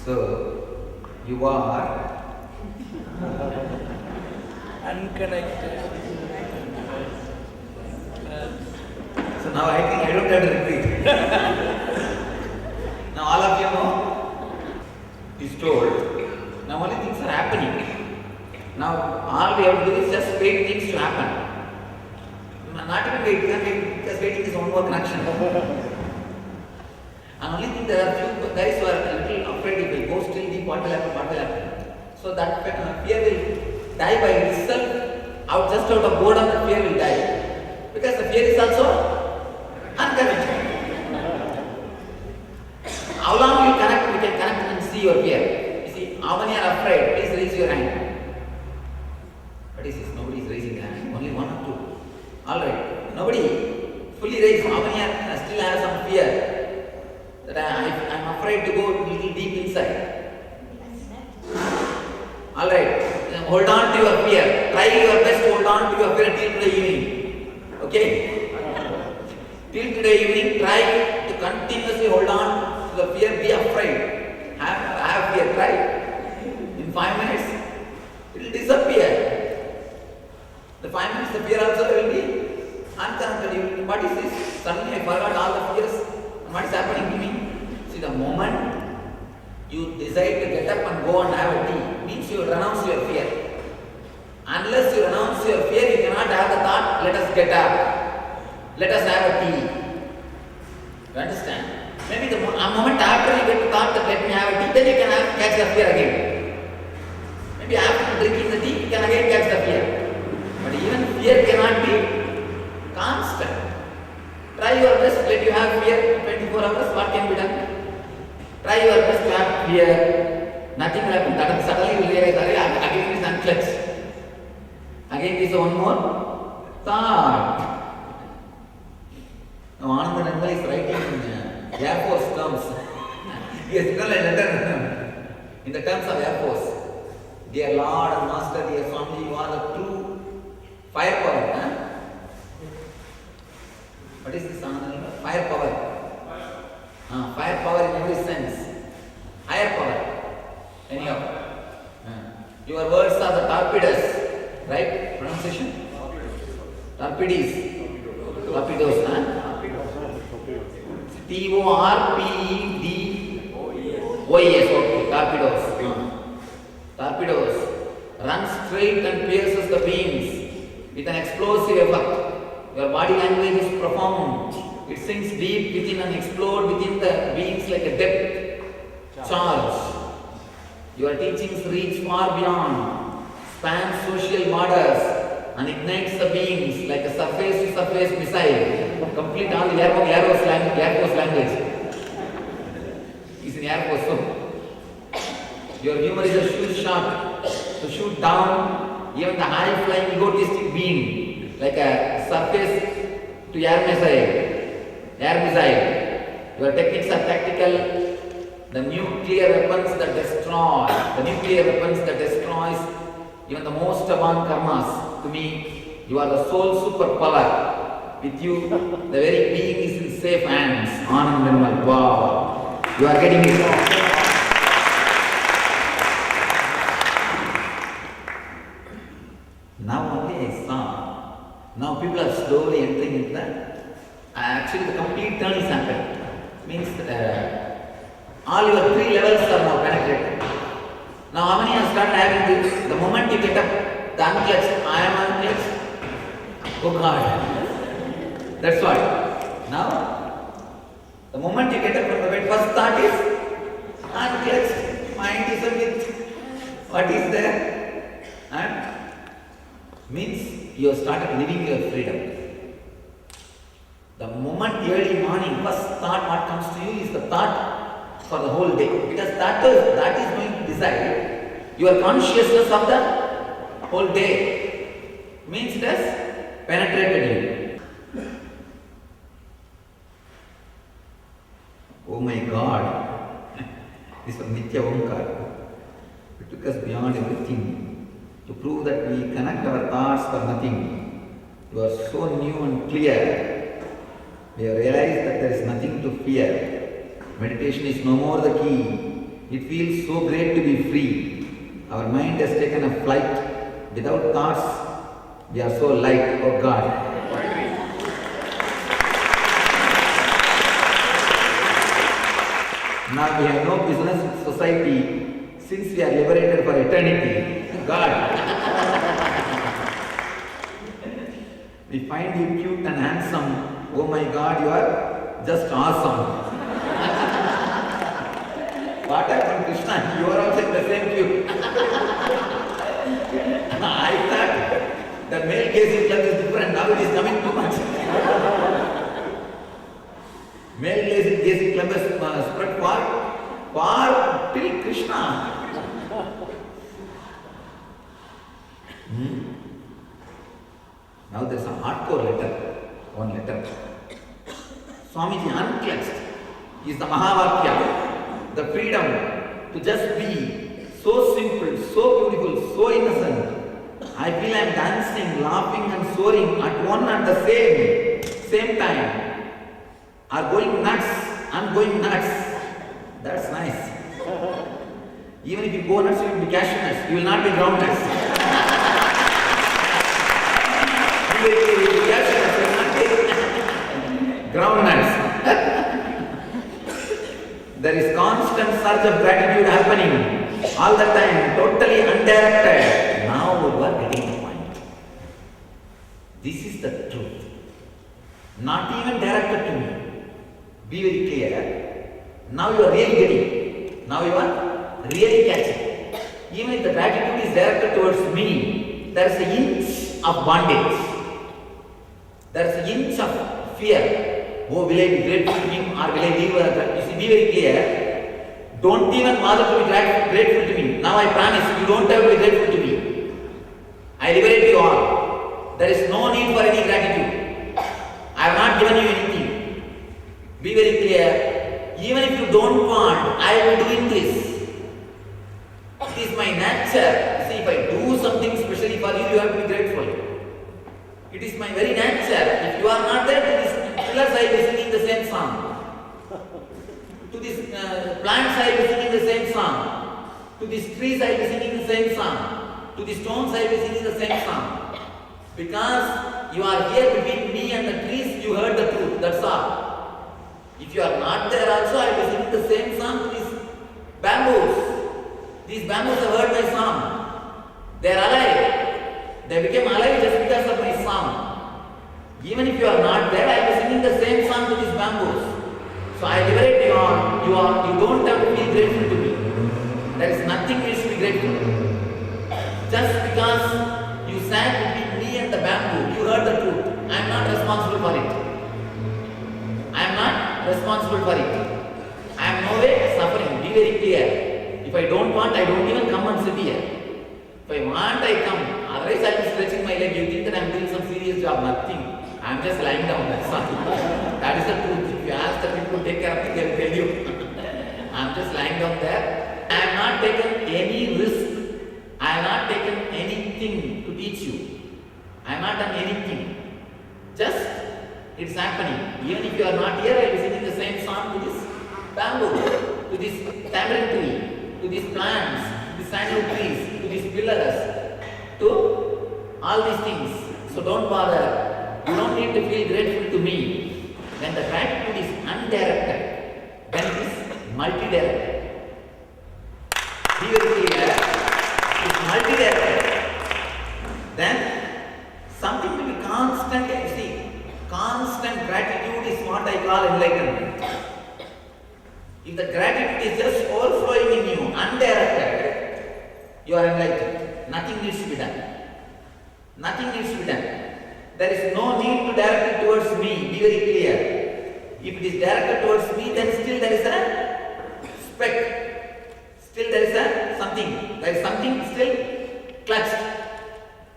So, you are unconnected. So now I think I don't have to repeat. Now all of you know, is told. Now only things are happening. Now all we have to do is just wait things to happen. Not even wait, because waiting is one more connection. And only thing there are few guys who are a little afraid if they go still deep, what will happen? So that fear will die by itself, just out of boredom the fear will die. Because the fear is also unconnected. How long you connect, we can connect and see your fear. You see, how many are afraid? Please raise your hand. What is this? Nobody is raising their hand. Only one or two. Alright. Nobody fully raised. How many are still have some fear? That I'm afraid to go a little deep inside. Alright. Hold on to your fear. Try your best to hold on to your fear till today evening. Okay? Till today evening, try to continuously hold on to the fear. Be afraid. Have fear. Try. In 5 minutes, it will disappear. The 5 minutes, the fear also will be unconnected. What is this? Suddenly I forgot all the fears. And what is happening to me? See, the moment you decide to get up and go and have a tea, means you renounce your fear. Unless you renounce your fear, you cannot have the thought, let us get up. Let us have a tea. You understand? Maybe the moment after you get the thought that let me have a tea, then you can catch the fear again. Maybe after drinking the tea, you can again catch the fear. But even fear cannot be constant. Try your best, let you have fear 24 hours, what can be done? Try your best to have fear. Nothing will happen. That suddenly you will realize, again it is unclutched. Again it is one more thought. Now Ananda Nandal is writing in Air Force terms. He has written a letter in the terms of Air Force. Dear Lord and Master, dear Swami, you are the true firepower. Huh? What is this Ananda? Firepower. Firepower in every sense. Higher power. Anyhow. Your words are the torpedoes. Right? Pronunciation? Torpedoes. Torpedoes. Torpedoes. Okay. Torpedoes. Torpedoes. Run straight and pierces the beams with an explosive effect. Your body language is profound. It sinks deep within and explodes within the beings like a depth charge. Your teachings reach far beyond, span social borders, and ignites the beings like a surface-to-surface missile. Complete all the Air Force language. He's in Air Force, so. Your humor is a shoot shot to shoot down even the high-flying egotistic being like a surface-to-air missile. Your techniques are tactical. The nuclear weapons that destroys even the most advanced karmas. To me, you are the sole superpower. With you, the very being is in safe hands. Anand Nirmal. Wow. You are getting it wrong. Now only I saw. Now people are slowly entering into that. Actually, the complete turn is happening. Means all your 3 levels are now penetrated. Now, how many have started having this? The moment you get up, the unclutched, I am unclutched. Oh God. That's what. Now, the moment you get up from the bed, first thought is unclutched. Mind is a myth. What is there? And means you have started living your freedom. The moment early morning, first thought what comes to you is the thought for the whole day. Because that is going to decide your consciousness of the whole day. Means it has penetrated you. Oh my God. This was Nitya Omkar. It took us beyond everything to prove that we connect our thoughts for nothing. You are so new and clear. We have realized that there is nothing to fear. Meditation is no more the key. It feels so great to be free. Our mind has taken a flight. Without thoughts, we are so light. Oh God. Now we have no business with society since we are liberated for eternity. God. We find you cute and handsome. Oh my God, you are just awesome. What happened, Krishna? You are also in the same queue. I thought the male gazing club is different. Now it is coming too much. Male gazing club has spread far till Krishna. Now there is a hardcore letter. One letter. Swamiji unclenched is the Mahavakya. The freedom to just be so simple, so beautiful, so innocent. I feel I am dancing, laughing and soaring at one and the same time. Are going nuts, I am going nuts. That's nice. Even if you go nuts, you will be cashew nuts. You will not be ground nuts. You will be cashew nuts, you will not be ground nuts. There is constant surge of gratitude happening all the time, totally undirected. Now you are getting the point. This is the truth. Not even directed to me. Be very clear. Now you are really getting. Now you are really catching. Even if the gratitude is directed towards me, there is an inch of bondage. There is an inch of fear. Oh, will I be grateful to him or will I leave her? You see, be very clear. Don't even bother to be grateful to me. Now I promise, you don't have to be grateful to me. I liberate you all. There is no need for any gratitude. I have not given you anything. Be very clear. Even if you don't want, I am doing this. It is my nature. See, if I do something specially for you, you have to be grateful. It is my very nature. If you are not there, to these pillars I will be singing the same song. To these plants I will be singing the same song. To these trees I will be singing the same song. To these stones I will be singing the same song. Because you are here between me and the trees, you heard the truth. That's all. If you are not there also, I will be singing the same song to these bamboos. These bamboos have heard my song. They are alive. They became alive just because of my song. Even if you are not there, I am singing the same song to these bamboos. So I liberate you all. You don't have to be grateful to me. There is nothing you should be grateful. Just because you sat between me and the bamboo, you heard the truth. I am not responsible for it. I am not responsible for it. I am no way suffering. Be very clear. If I don't want, I don't even come and sit here. If I want, I come. Otherwise, I am stretching my leg. You think that I am doing some serious job? Nothing. I am just lying down. That's all. That is the truth. If you ask the people to take care of me, they will tell you. I am just lying down there. I have not taken any risk. I have not taken anything to teach you. I have not done anything. Just it's happening. Even if you are not here, I will be singing the same song to this bamboo, to this tamarind tree, to these plants, to these sandalwood trees, to these pillars, to all these things. So don't bother. You don't need to feel grateful to me. When the gratitude is undirected, then it is multi-directed. Be very clear. It is multi-directed. Then something will be constant. You see, constant gratitude is what I call enlightenment. If the gratitude is just overflowing in you, undirected, you are enlightened. Nothing needs to be done. Nothing needs to be done. There is no need to direct it towards me. Be very clear. If it is directed towards me, then still there is a speck. Still there is a something. There is something still clutched.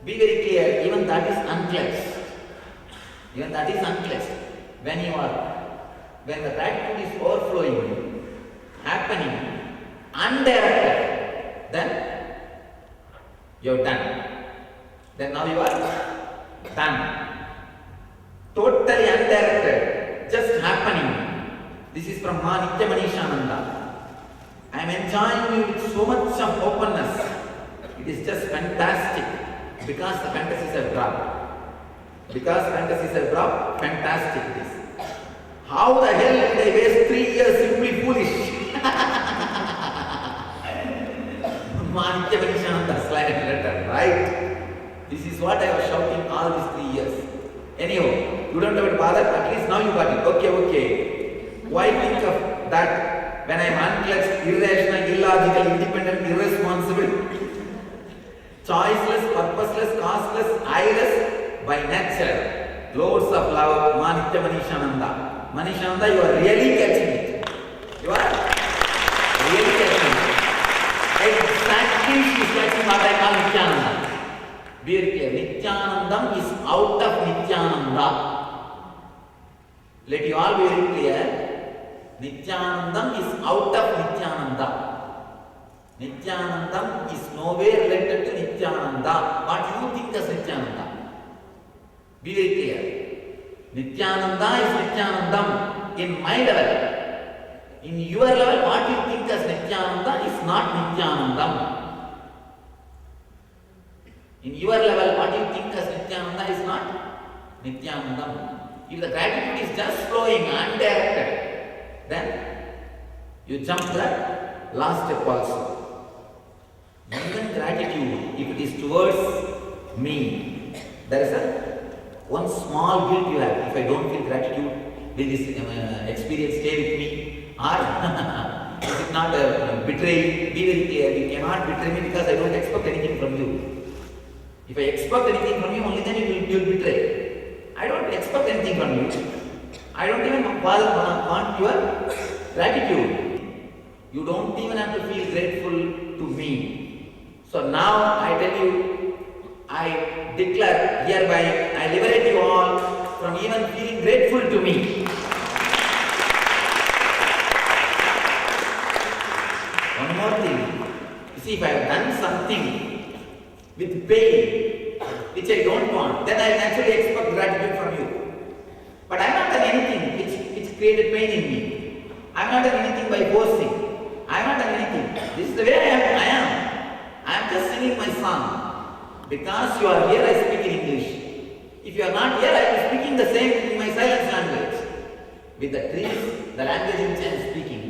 Be very clear. Even that is unclutched. Even that is unclutched. When the gratitude is overflowing, happening, undirected, then you are done. Then now you are done. Totally undirected, just happening. This is from Ma Nitya Manishananda. I I am enjoying you with so much of openness. It is just fantastic because the fantasies have dropped. Because fantasies have dropped, fantastic it is. How the hell did I waste 3 years simply foolish? Manitya Manishananda slide letter, right? This is what I was shouting all these 3 years. Anyhow, you don't have to bother, at least now you got it. Okay. Why think of that when I am unclutched, irrational, illogical, independent, irresponsible, choiceless, purposeless, causeless, eyeless, by nature, loads of love, Manitya Manishananda. Manishananda, you are really catching it. You are really catching it. Exactly, she is catching what I call Nityananda. Very clear. Nityanandam is out of Nityananda. Let you all be very clear. Nityanandam is out of Nityananda. Nityanandam is nowhere related to Nityananda. What you think as Nityananda? Be very clear. Nityananda is Nityanandam in my level. In your level, what you think as Nityananda is not Nityanandam. In your level, what you think as Nityananda is not Nityanandam. If the gratitude is just flowing undirected, then you jump to the last step also. Even gratitude, if it is towards me, there is one small guilt you have. If I don't feel gratitude, will this experience stay with me? Or is it not a betrayal? Be very clear, you cannot betray me because I don't expect anything from you. If I expect anything from you, only then you will betray. I don't expect anything from you. I don't even want your gratitude. You don't even have to feel grateful to me. So now I tell you, I declare hereby, I liberate you all from even feeling grateful to me. One more thing. You see, if I have done something with pain, which I don't want, then I naturally expect gratitude from you. But I have not done anything which created pain in me. I have not done anything by forcing. I have not done anything. This is the way I am. I am just singing my song. Because you are here, I speak in English. If you are not here, I am speaking the same in my silence language. With the trees, the language in which I am speaking.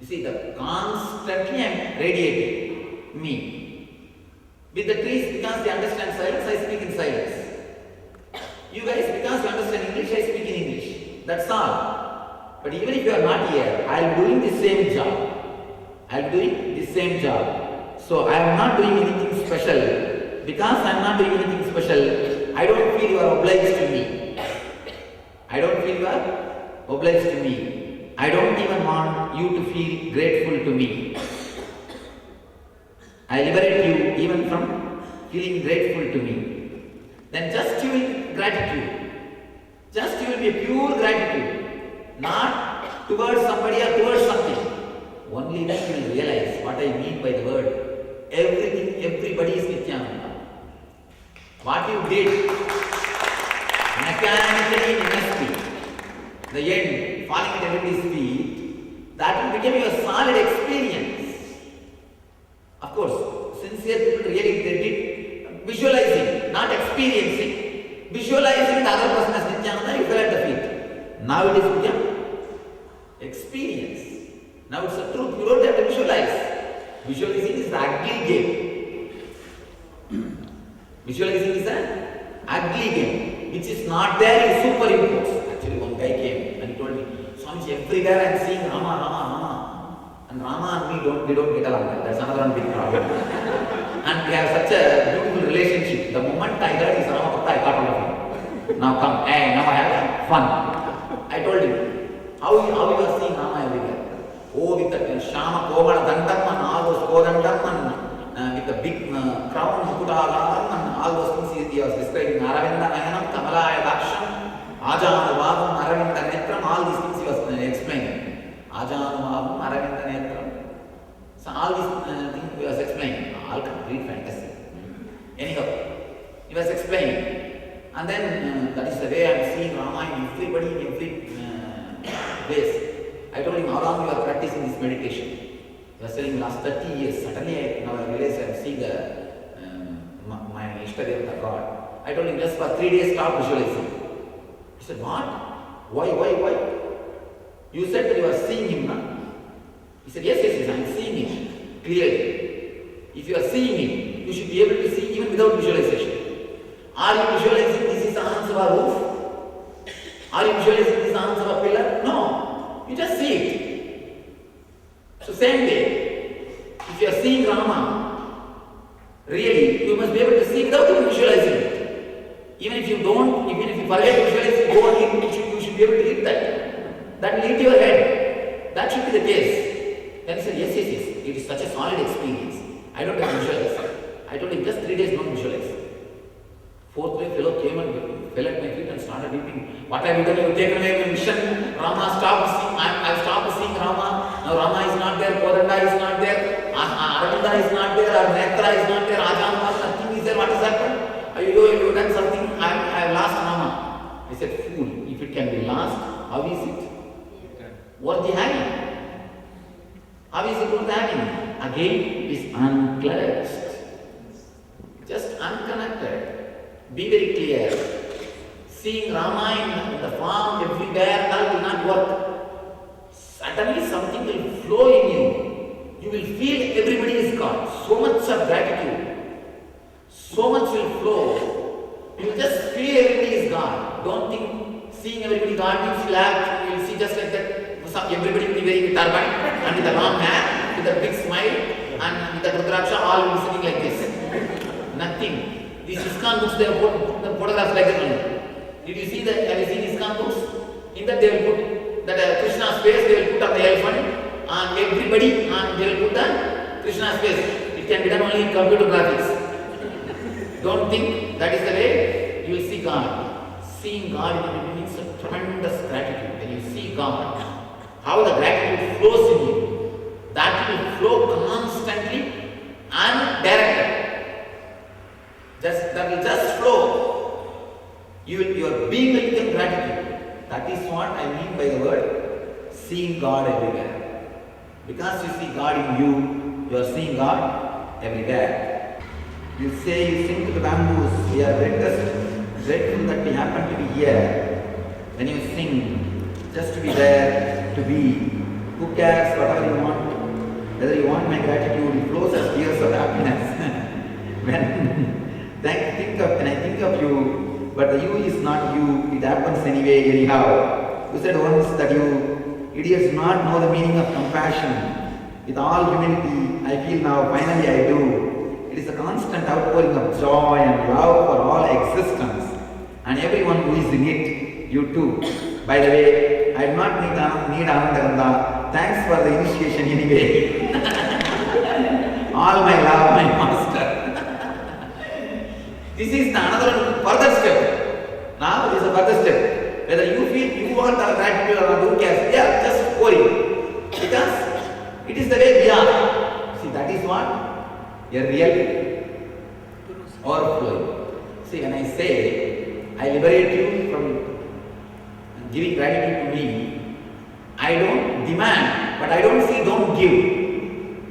You see, constantly I am radiating me. With the trees, because they understand silence, I speak in silence. You guys, because you understand English, I speak in English. That's all. But even if you are not here, I am doing the same job. I am doing the same job. So I am not doing anything special. Because I am not doing anything special, I don't feel you are obliged to me. I don't feel you are obliged to me. I don't even want you to feel grateful to me. I liberate you even from feeling grateful to me. Then just you will gratitude. Just you will be a pure gratitude. Not towards somebody or towards something. Only then you will realize what I mean by the word. Everything, everybody is Nityananda. What you did mechanically in NSP, the end, falling at everybody's feet, that will become your solid experience. Of course, sincere people really they did visualizing, not experiencing. Visualizing the other person as Nityananda, you fell at the feet. Now it is become experience. Now it's the truth, you don't have to visualize. Visualizing is the ugly game. Visualizing is an ugly game, which is not there in superimposed. Actually, one guy came and he told me, Swamiji, everywhere I am seeing Rama, Rama, Rama. And Rama and me we don't get along. That's another big problem. And we have such a beautiful relationship. The moment I heard his Rama Bhakta, I got hold of him. Now come, hey, now I have fun. I told him, how you are seeing Rama everywhere? Oh, with the Shama Kovala Dandam and all those Kodandam and with the big crown, Mukutalam and all those things he was describing. Aravinda Nayanam, Kamalaya Daksham, Ajanuvabam, Aravinda Netram, all these things he was explaining. Ajanuvabam, Aravinda Netram. So all these things he was explaining. All complete fantasy. Anyhow, he was explaining. And then that is the way I am seeing Rama in everybody in every place. I told him, how long you are practicing this meditation? You are saying last 30 years. Suddenly now I realize I am seeing my Ishtadevata God. I told him just for 3 days stop visualizing. He said, what? Why? You said that you are seeing him now. He said, yes, I am seeing him clearly. If you are seeing him, you should be able to see even without visualization. Are you visualizing this is the answer of a roof? Are you visualizing this answer of a pillar? No. You just see it. So same way, if you are seeing Rama, really, you must be able to see without even visualizing it. Even if you forget to visualize, go on, you should be able to hit that. That will hit your head. That should be the case. Then he said, yes, it is such a solid experience. I don't have to visualize. I told him, just 3 days don't visualize. Fourth day, fellow came and fell at my feet and started weeping. What have you done? You have taken away my mission. Rama stopped seeing. I stopped seeing Rama. Now Rama is not there. Kodanda is not there. Aravinda is not there. Our Netra is not there. Ajampa, nothing is there. What has happened? You have done something. I have lost Rama. I said, fool. If it can be lost, how is it? Worth having? How is it worth having? Again, it is unclutched. Just unconnected. Be very clear. Seeing Rama in the farm everywhere, that will not work. Suddenly something will flow in you. You will feel everybody is God. So much of gratitude. So much will flow. You will just feel everybody is God. Don't think seeing everybody God means you will see just like that. Everybody will be wearing a turban and with a long hair, with a big smile, and with a rudraksha, all will be sitting like this. Nothing. These ISKCON books, they have put the photographs like that only. Did you see that? Have you seen ISKCON books? In that they will put that Krishna's face, they will put on the elephant, and everybody, and they will put the Krishna's face. It can be done only in computer graphics. Don't think that is the way you will see God. Seeing God means a tremendous gratitude. When you see God, how the gratitude flows in you, that will flow constantly and directly. That will just flow. Your being will become gratitude. That is what I mean by the word seeing God everywhere. Because you see God in you, you are seeing God everywhere. You sing to the bamboos, we are grateful that we happen to be here. When you sing, just to be there, to be, who cares whatever you want, whether you want my gratitude, it flows as tears of happiness. When I think of you, but the you is not you, it happens anyway, anyhow. You said once that you idiots not know the meaning of compassion. With all humility, I feel now, finally I do. It is a constant outpouring of joy and love for all existence and everyone who is in it, you too. By the way, I do not need Anandaganda. Thanks for the initiation anyway. All my love, my master. This is another further step. Now this is a further step. Whether you feel you want our gratitude or not, who cares? Yeah, just pouring. Because it is the way we are. See, that is what? A real overflowing. See, when I say, I liberate you from giving gratitude to me, I don't demand, but I don't say don't give.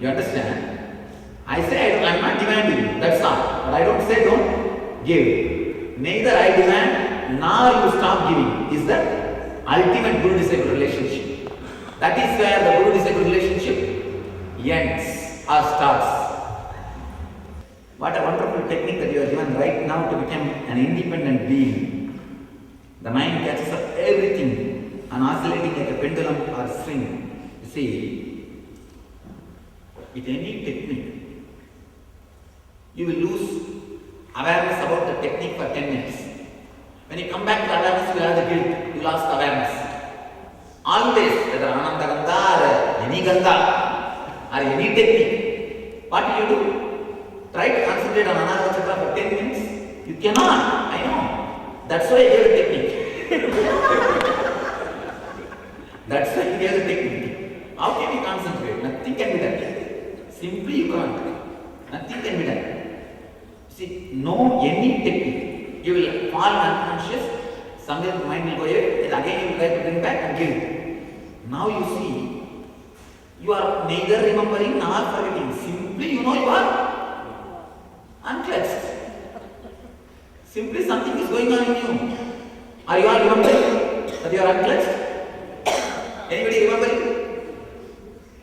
You understand? I say I am not demanding, that's all. But I don't say don't give. Neither I demand nor you stop giving. Is that ultimate guru-disciple relationship. That is where the guru-disciple relationship ends or starts. What a wonderful technique that you are given right now to become an independent being. The mind catches up everything and oscillating like a pendulum or string. You see, with any technique, you will lose awareness about the technique for 10 minutes. When you come back to awareness, you will have the guilt. You lost awareness. Always, whether Ananda Gandha or any Gandha or any technique, what will you do? Try to concentrate on Ananda Chakra for 10 minutes. You cannot. I know. That's why I gave the technique. That's why I gave the technique. How can you concentrate? Nothing can be done. Simply you can't. Nothing can be done. See, know any technique. You will fall unconscious. Somewhere the mind will go away. Then again you will try to bring back and give. Now you see, You are neither remembering nor forgetting. Simply you know you are unclutched. Simply something is going on in you. Are you all remembering that you are unclutched? Anybody remembering?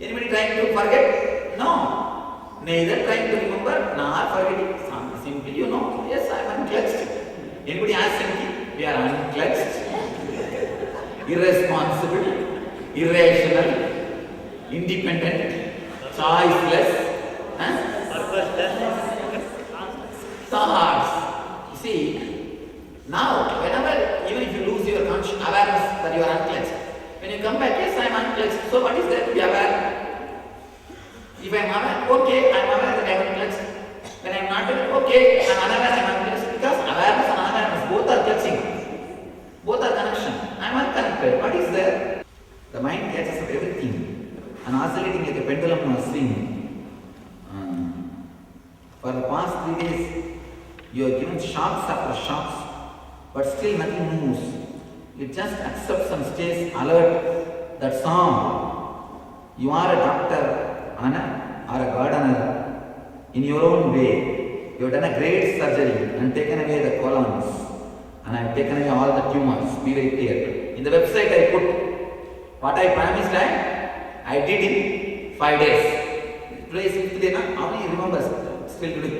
Anybody trying to forget? No. Neither trying to remember nor forgetting. Simply you know, yes, I am unclutched. Anybody ask anything? We are unclutched. Irresponsible, irrational, independent, choiceless, thoughts. You see, now whenever, even if you lose your conscious awareness that you are unclutched, when you come back, yes, I am unclutched. So what is there to be aware? If I am aware, okay, I am aware that I am unclutched. When I am not aware, okay, I am unaware, I am unclutched. Because awareness and unawareness both are clutching. Both are connection. I am unconnected. What is there? The mind catches up everything and oscillating like a pendulum on a swing. For the past 3 days, you are given shocks after shocks, but still nothing moves. It just accepts and stays alert. That song. You are a doctor, Anna, or a gardener. In your own way, you have done a great surgery and taken away the colons, and I have taken away all the tumors. Be very clear. In the website I put what I promised I did in 5 days. Today is 5th day now. How many remembers still today?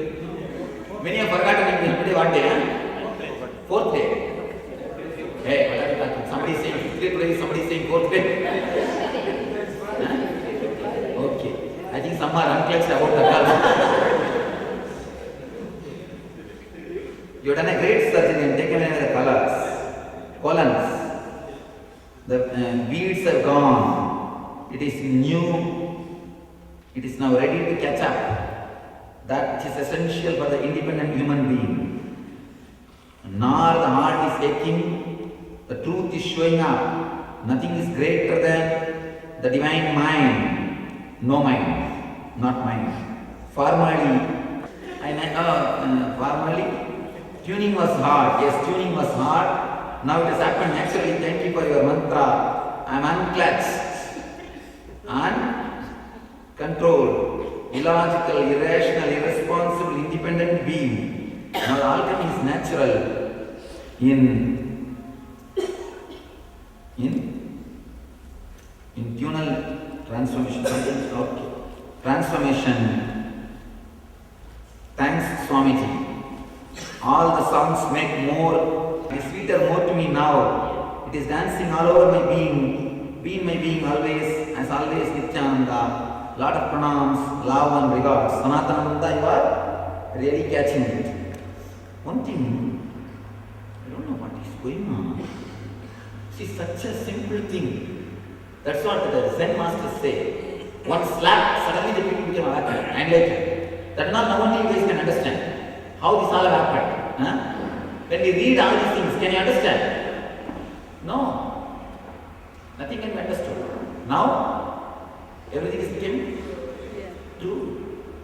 Many have forgotten it. Today what day? 4th day. Hey, what are you talking? Somebody is saying 5th day today, somebody is saying 4th day. Okay. I think some are unclutched about the color. You have done a great surgery and taken away the colons. The weeds are gone. It is new. It is now ready to catch up. That is essential for the independent human being. Nor the heart is aching. The truth is showing up. Nothing is greater than the divine mind. No mind, not mind. Formally, tuning was hard. Yes, tuning was hard. Now it has happened naturally. Thank you for your mantra. I am unclutched, uncontrolled, illogical, irrational, irresponsible, independent being. Now the alchemy is natural in tunal transformation. Okay. Transformation. Thanks, Swamiji. All the songs make more, sweeter more to me now. It is dancing all over my being. Be in my being always, as always, Nityananda. Lot of pranams, love and regards. Sanatananda, you are really catching it. One thing, I don't know what is going on. See, such a simple thing. That's what the Zen masters say. One slap, suddenly the people became enlightened. That now only you guys can understand how this all happened. When we read all these things, can you understand? No. Nothing can be understood. Now, everything is becoming true.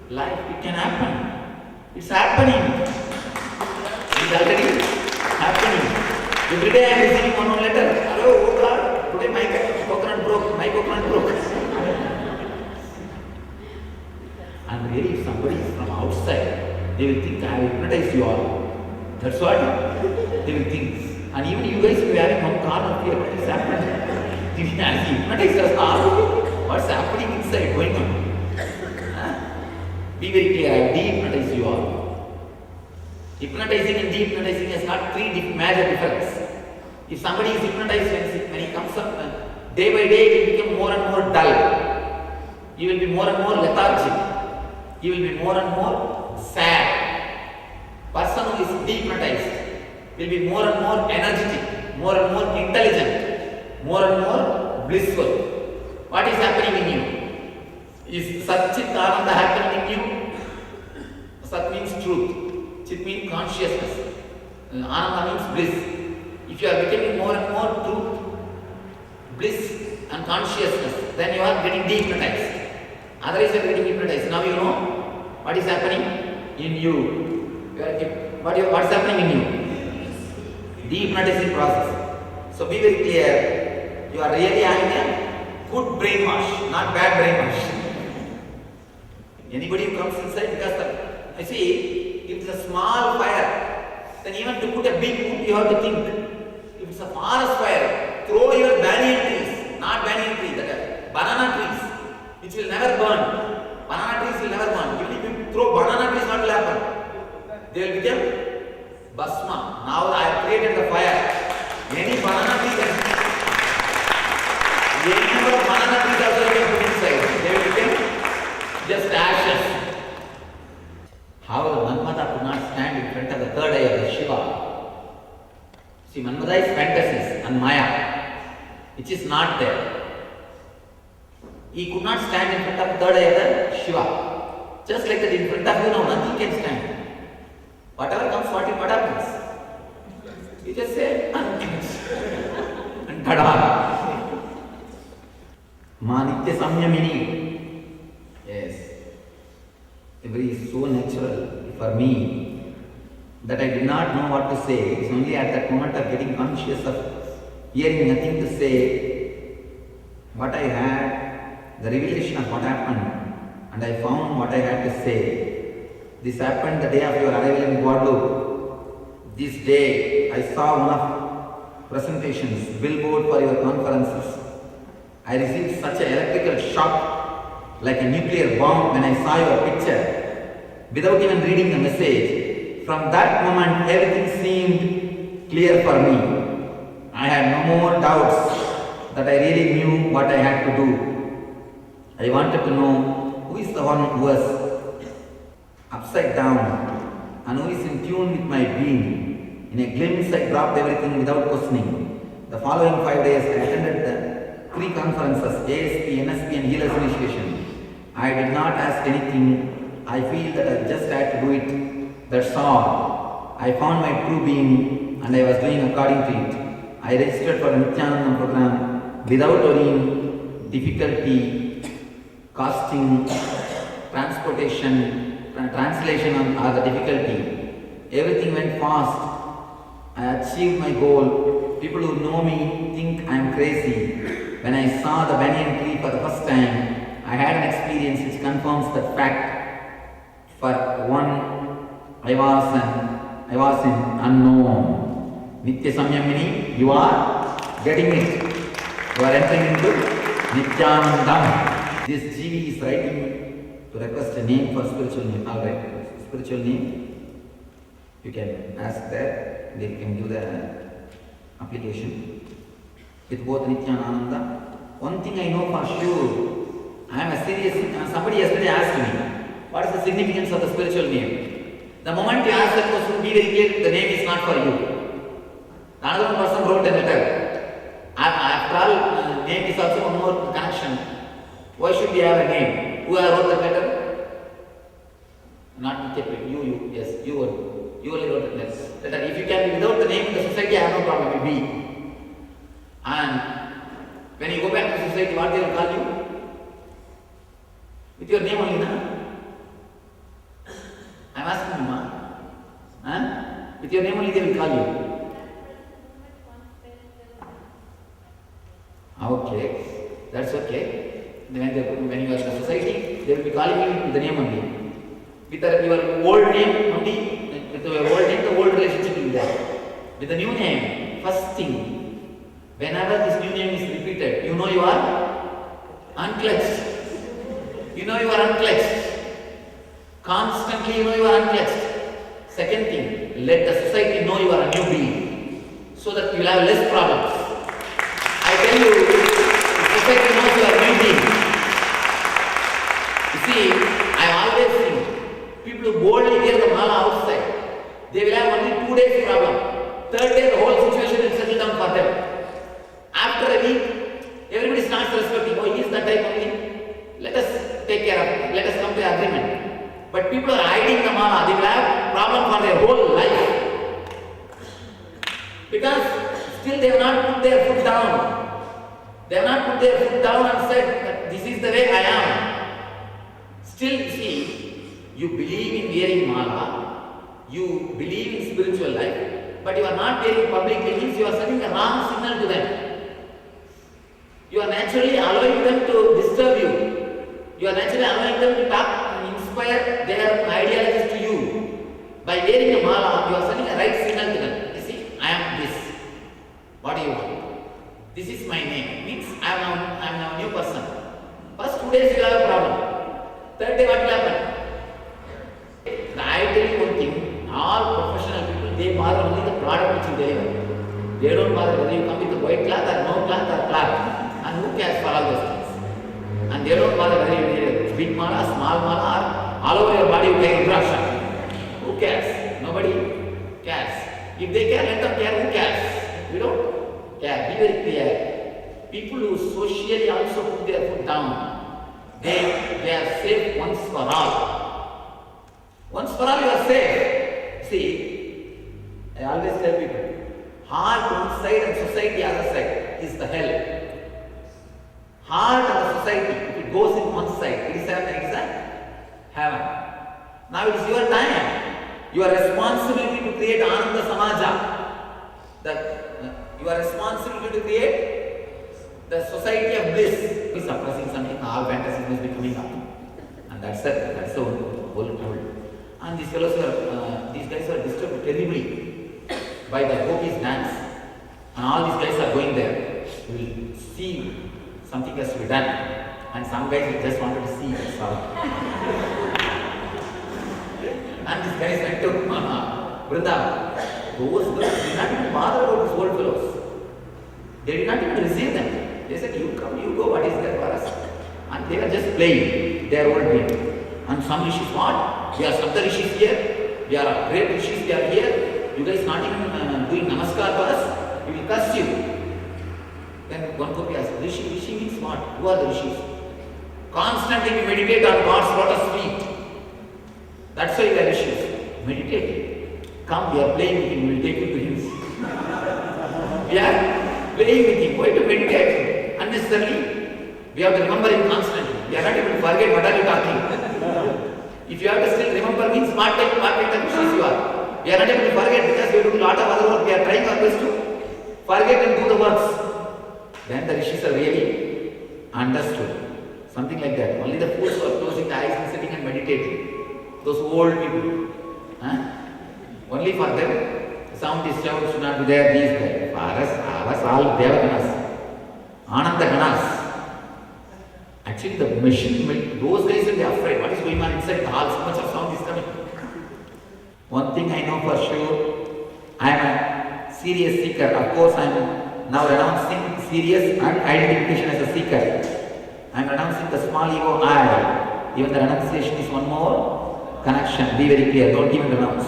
Life, it can happen. It's happening. It's already happening. Every day I am receiving one letter. Hello, oh God, today my coconut broke. My coconut broke. And really, if somebody is from outside, they will think I have hypnotized you all. That's what they will think. And even you guys will be having one corner here. What is happening? As he hypnotized us all. What's happening inside going on? Be very clear, I have de-hypnotized you all. Hypnotizing and de-hypnotizing has got three major differences. If somebody is hypnotized when he comes up, day by day he will become more and more dull. He will be more and more lethargic. He will be more and more sad. Person who is de-hypnotized will be more and more energetic, more and more intelligent, more and more blissful. What is happening in you? Is Sat-Chit Ananda happening in you? Sat means truth. Chit means consciousness. Ananda means bliss. If you are becoming more and more truth, bliss and consciousness, then you are getting de-hypnotized. Otherwise you are getting hypnotized. Now you know what is happening in you. What's happening in you? De-hypnotizing process. So be very clear. You are really having a good brainwash, not bad brainwash. Anybody who comes inside, because I see, if it's a small fire, then even to put a big wood, you have to think. If it's a forest fire, throw your banyan trees, not banyan trees, that are banana trees, which will never burn. Banana trees will never burn. Even if you throw banana trees, what will happen? They will become bhasma. Now I have created the fire. Many banana trees can banana trees also you can put inside. They will become just ashes. However, Manmada could not stand in front of the third eye of the Shiva. See, Manmada is fantasies and Maya, which is not there. He could not stand in front of the third eye of the Shiva. Just like that, in front of you now, nothing can stand. Whatever comes, what happens? You just say, and tada! Manitya Samyamini. Yes. Every is so natural for me that I did not know what to say. It's only at that moment of getting conscious of hearing nothing to say, what I had, the revelation of what happened, and I found what I had to say. This happened the day of your arrival in Guadalupe. This day I saw one of presentations, billboard for your conferences. I received such an electrical shock, like a nuclear bomb, when I saw your picture, without even reading the message. From that moment, everything seemed clear for me. I had no more doubts that I really knew what I had to do. I wanted to know who is the one who was upside down and who is in tune with my being. In a glimpse, I dropped everything without questioning. The following 5 days, I attended the 3 conferences, ASP, NSP and Healers Initiation. I did not ask anything. I feel that I just had to do it. That's all. I found my true being and I was doing according to it. I registered for the Nityanandam program without worrying, difficulty, costing, transportation, translation or the difficulty. Everything went fast. I achieved my goal. People who know me think I am crazy. When I saw the banyan tree for the first time, I had an experience which confirms that fact. For one, I was in unknown. Nitya Samyamini, you are getting it. You are entering into Nityanandam. This GV is writing to request a name for spiritual name. Alright, spiritual name. You can ask that. They can give the application. With both Nitya and Ananda. One thing I know for sure, I am a serious, somebody yesterday asked me, what is the significance of the spiritual name? The moment you ask that question, be very clear, the name is not for you. Another person wrote a letter. After all, name is also one more connection. Why should we have a name? Who wrote the letter? Not Nitya, you, yes, you only wrote the letter. If you can be without the name in the society, I have no problem, it will be. And when you go back to society, what they will call you? With your name only, na? I am asking you, ma. Huh? With your name only they will call you. Okay, that's okay. When you are in the society, they will be calling you with the name only. With your old name only, with your old name, the old relationship will be there. With the new name, first thing, whenever this new name is repeated, you know you are unclutched. You know you are unclutched. Constantly you know you are unclutched. Second thing, let the society know you are a new being, so that you will have less problems. I tell you, the society knows you are a new being. You see, I always think, people who boldly wear the mala outside, they will have only 2 days problem. Third day, the whole situation will settle down for them. After a week, everybody starts respecting, oh, he is that type only. Let us take care of it. Let us come to an agreement. But people are hiding the mala. They will have problem for their whole life. Because still they have not put their foot down. They have not put their foot down and said that this is the way I am. Still, you see, you believe in wearing mala, you believe in spiritual life, but you are not wearing publicly, means you are sending a wrong signal to them. You are naturally allowing them to disturb you. You are naturally allowing them to talk and inspire their ideologies to you. By wearing a mala, you are sending a right signal to them. You see, I am this. What do you want? This is my name. Means I am now a new person. First 2 days you will have a problem. Third day what will happen? I tell you one thing, all professional people, they bother only the product which you deliver. They don't bother whether you come with a white cloth or no cloth or cloth. And who cares for all those things? And they don't bother whether you need a big mala, small mala, or all over your body you carry Rudraksha. Who cares? Nobody cares. If they care, let them care. Who cares? We don't care. Be very clear. People who socially also put their foot down, they are safe once for all. Once for all you are safe. See, I always tell people, heart one side and society other side is the hell. Heart and the society, if it goes in one side, it is heaven. Now it is your time. Your responsibility to create Ananda Samaja. Your responsibility to create the society of bliss. Is suppressing something, all fantasies must be coming up. And that's the whole world. And these fellows these guys are disturbed terribly by the gopis dance. And all these guys are going there. You will see something has to be done. And some guys will just wanted to see, that's all. And these guys went to Vrindavan. Those girls did not even bother about these old fellows. They did not even receive them. They said, you come, you go, what is there for us? And they were just playing their old game. And some rishis, what? We are Sabda rishis here. We are great rishis, we are here. You guys not even doing namaskar for us. We will curse you. Then one gopi asked, Rishi means what? Who are the rishis? Constantly we meditate on God's lotus feet. That's why we are rishis. Meditate. Come, we are playing with him, we will take you to him. We are playing with him. Why to meditate? Unnecessarily. We have to remember him constantly. We are not able to forget what are you talking. If you have to still remember means smart type rishis you are. We are not able to forget because we do a lot of other work. We are trying our best to forget and do the works. Then the rishis are really understood. Something like that. Only the fools who are closing the eyes and sitting and meditating. Those old people. Only for them, sound disturbance should not be there, these there. For us all Devaganas. Ananda Ganas. Actually the machine, those guys will be afraid. What is going on inside the hall? So much of sound is coming. One thing I know for sure, I am a serious seeker. Of course I am now renouncing serious and identification as a seeker. I am renouncing the small ego I. Even the renunciation is one more connection. Be very clear, don't even renounce.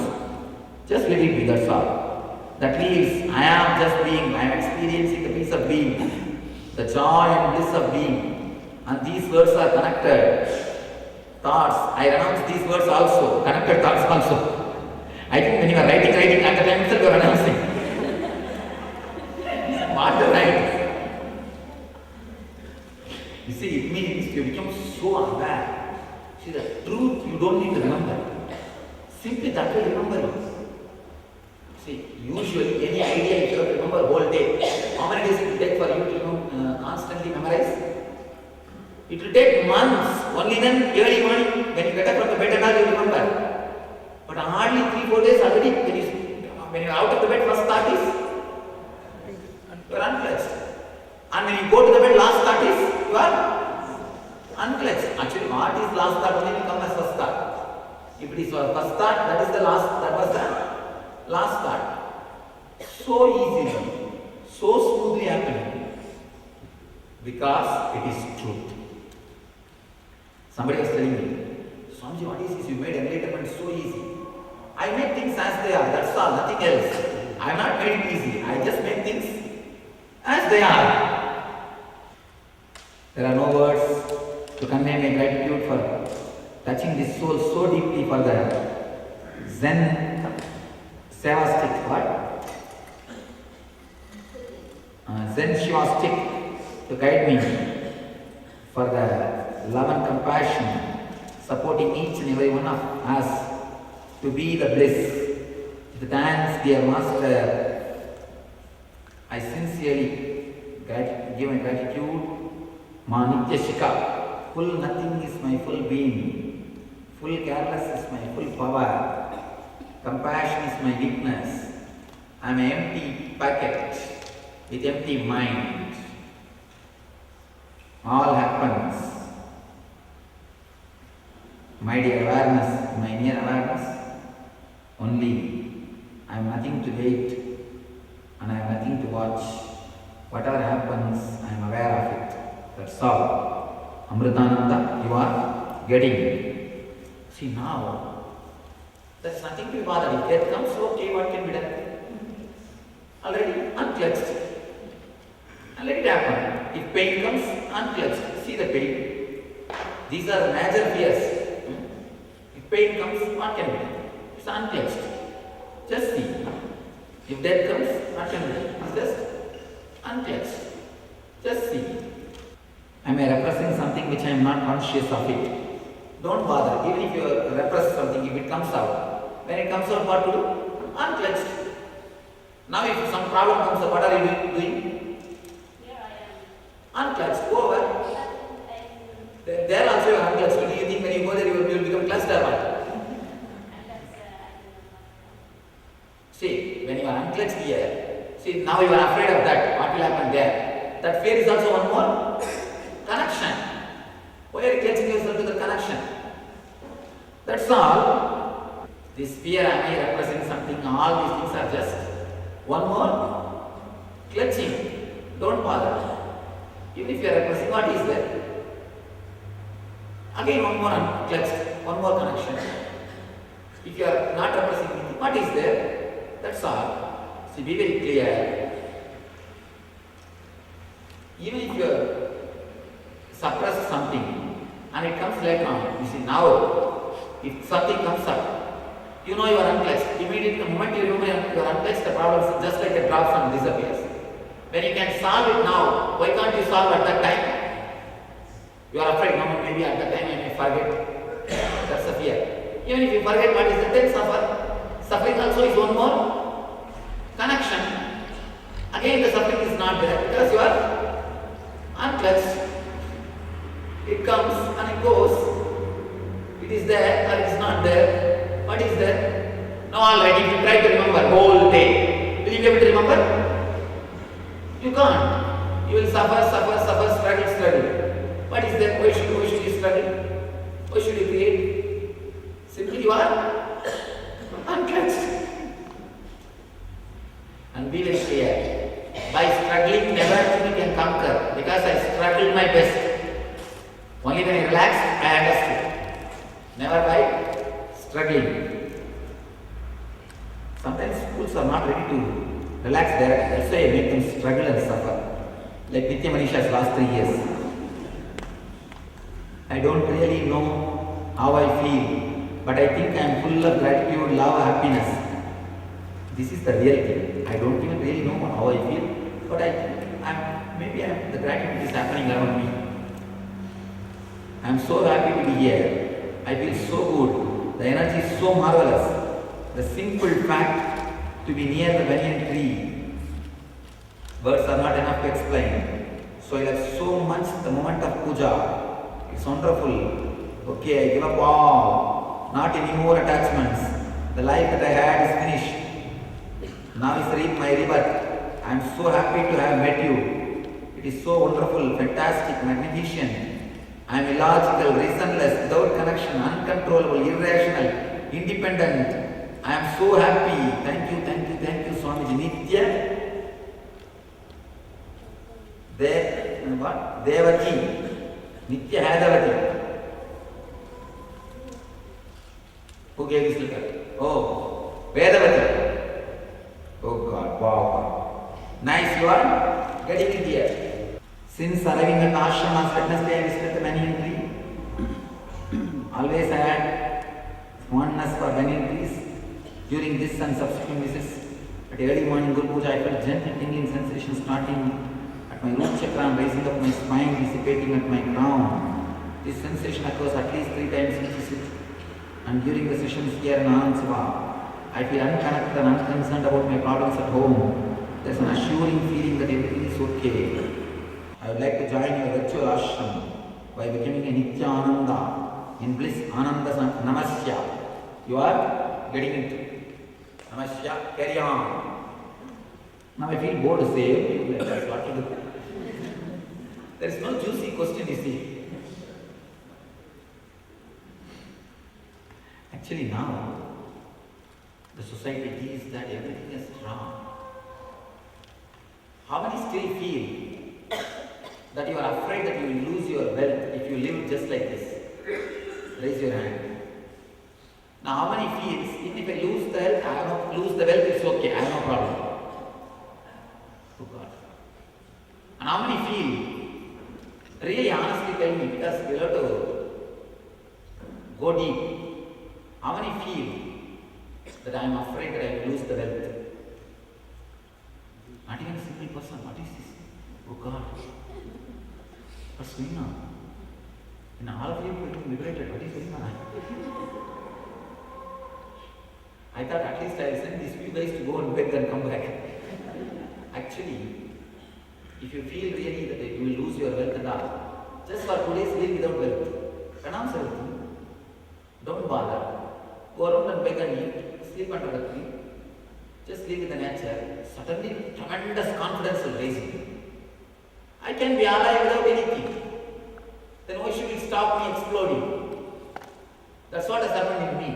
Just let it be, that's all. That leaves, I am just being, I am experiencing the peace of being, the joy and bliss of being. And these words are connected. Thoughts, I renounce these words also, connected thoughts also. I think when you are writing at the time itself you are renouncing. What to write? You see, it means you become so aware. See, the truth you don't need to remember. Simply that will remember you. See, usually any idea you have to remember whole day. How many days it will take for you to constantly memorize? It will take months. Only then early morning when you get up from the bed and all you remember. But hardly 3-4 days already when you are out of the bed, first thought is you are unclutched. And when you go to the bed, last thought is you are unclutched. Actually, what is last thought only will come as first thought. If it is your first thought, that is the last, that was the last thought. So easily, so smoothly happening. Because it is truth. Somebody was telling me, Swamiji, what is this? You made enlightenment so easy. I make things as they are, that's all, nothing else. I have not made it easy. I just make things as they are. There are no words to convey my gratitude for touching this soul so deeply for the Zen Seva stick. What? Zen Shiva stick to guide me for the love and compassion, supporting each and every one of us to be the bliss. The thanks, dear Master. I sincerely give my gratitude. Ma Nitya Shika. Full nothing is my full being. Full careless is my full power. Compassion is my weakness. I am an empty packet with empty mind. All happens. My dear awareness, my near awareness, only I am nothing to wait and I have nothing to watch. Whatever happens, I am aware of it. That's all. Amritananda, you are getting it. See now, there's nothing to be bothered. If death comes, okay, what can be done? Already unclutched. And let it happen. If pain comes, unclutched. See the pain. These are major fears. If pain comes, what can be done? It's unclutched. Just see. If death comes, what can be done? It's just unclutched. Just see. I may represent something which I am not conscious of it. Don't bother. Even if you repress something, if it comes out, when it comes out, what to do? Unclutched. Now if some problem comes up, what are you doing? Unclutched. Go over. There also you are unclutched. Do you think when you go there you will become clutched or what? See, when you are unclutched here, see now you are afraid of that. What will happen there? That fear is also one more connection. Why are you clutching yourself to the connection? That's all. This fear I may represent something. All these things are just one more clutching. Don't bother. Even if you are repressing, what is there? Again, one more unclutched, one more connection. If you are not repressing anything, what is there? That's all. See, be very clear. Even if you suppress something and it comes later on, you see now, if something comes up, you know you are unclutched. Immediately, the moment you remember you are unclutched, the problem is just like a drop and disappears. When you can solve it now, why can't you solve at that time? You are afraid, no, maybe at that time I may forget. That's the fear. Even if you forget what is it, then suffer. Suffering also is one more connection. Again, the suffering is not there because you are unclutched. It comes and it goes. It is there or it is not there. What is there? Now alright, if you try to remember whole day, will you be able to remember? You can't. You will suffer, struggle. What is there? Why should you struggle? Why should you create? Simply you are unclutched. And be very clear. By struggling, never you can conquer. Because I struggled my best. Only when I relaxed, I understood. Never by struggling. Sometimes fools are not ready to relax there. That's why I make them struggle and suffer. Like Nitya Manisha's last 3 years. I don't really know how I feel, but I think I am full of gratitude, love, happiness. This is the real thing. I don't even really know how I feel, but I think the gratitude is happening around me. I am so happy to be here. I feel so good. The energy is so marvelous. The simple fact to be near the banyan tree, words are not enough to explain. So I love so much the moment of puja. It's wonderful. Okay, I give up all. Not any more attachments. The life that I had is finished. Now is my rebirth. I am so happy to have met you. It is so wonderful, fantastic, magnificent. I am illogical, reasonless, without connection, uncontrollable, irrational, independent. I am so happy. Thank you, Swamiji. Nitya, what? Devaki. Nitya Hadavati. Who gave this letter? Oh, Vedavati. Oh God, wow. Nice, you are getting it here. Since arriving at Ashram as Wednesday, I visited the banyan tree. Always I had fondness for banyan trees. During this and subsequent visits, at early morning Guru Puja, I felt gentle tingling sensation starting at my root chakra and rising up my spine, dissipating at my crown. This sensation occurs at least 3 times each visit. And during the sessions here in Anand Seva, I feel unconnected and unconcerned about my problems at home. There's an assuring feeling that everything is okay. I would like to join your virtual ashram by becoming a Nityananda in bliss Ananda Namasya. You are getting it. Namasya, carry on. Now I feel bored to say, that's what to do. There is no juicy question, you see. Actually now, the society is that everything is wrong. How many still feel that you are afraid that you will lose your wealth if you live just like this? Raise your hand. Now how many feels, even if I lose the health, lose the wealth, it's okay, I have no problem. Oh God. And how many feel, really honestly tell me, because we have to go deep. How many feel that I am afraid that I will lose the wealth? Not even a simple person. What is this? Oh God. What's going on? And all of you are getting liberated. What is going on? I thought at least I will send these few guys to go and beg and come back. Actually, if you feel really that you will lose your wealth and all, just for 2 days live without wealth. Renounce everything. Don't bother. Go around and beg and eat. Sleep under the tree. Just live in the nature. Suddenly, tremendous confidence will raise you. I can be alive without anything. Then why should it stop me exploding? That's what has happened in me.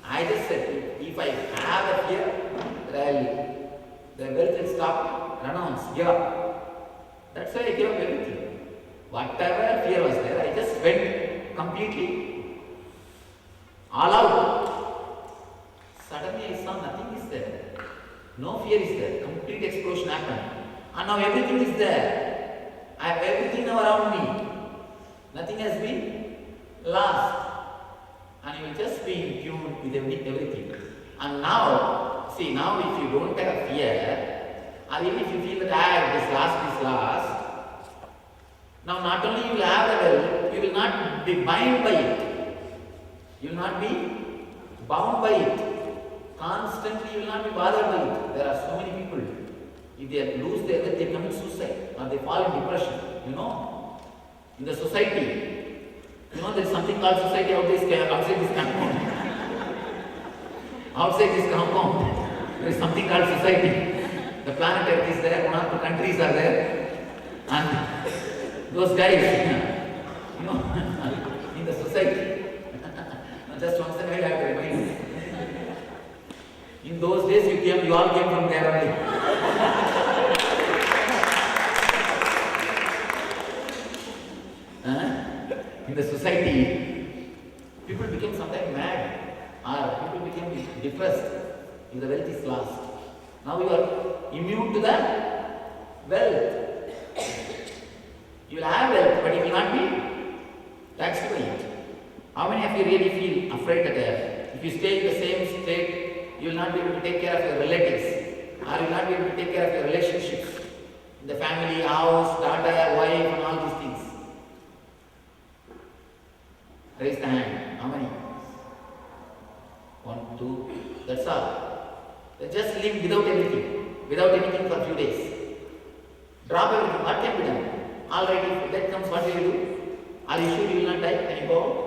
I just said, if I have a fear, the wealth will stop, renounce, give up. That's why I gave up everything. Whatever fear was there, I just went completely all out. Suddenly I saw nothing is there. No fear is there. Complete explosion happened. And now everything is there. I have everything now around me. Nothing has been lost. And you will just be in tune with everything. And now, see, now if you don't have fear, or even if you feel that this last, now not only you will have the wealth, you will not be bound by it. You will not be bound by it. Constantly you will not be bothered by it. There are so many people, if they lose their wealth, they commit suicide or they fall in depression. You know, in the society, you know there is something called society outside this compound. Outside this compound, there is something called society. The planet Earth is there, 1 or 2 countries are there, and those guys, you know, in the society. Just once in a while I have to remind you. In those days you all came from there only. In the society, people became sometimes mad, or people became depressed if the wealth is lost. Now you are immune to the wealth. You will have wealth, but you will not be taxed by it. How many of you really feel afraid that if you stay in the same state, you will not be able to take care of your relatives, or you will not be able to take care of your relationships, the family, house, daughter, wife, and all these things? Raise the hand. How many? 1, 2. That's all. Just live without anything for a few days. Drop everything. What can be done? All right, if death comes, what will you do? Are you sure you will not die? Can you go?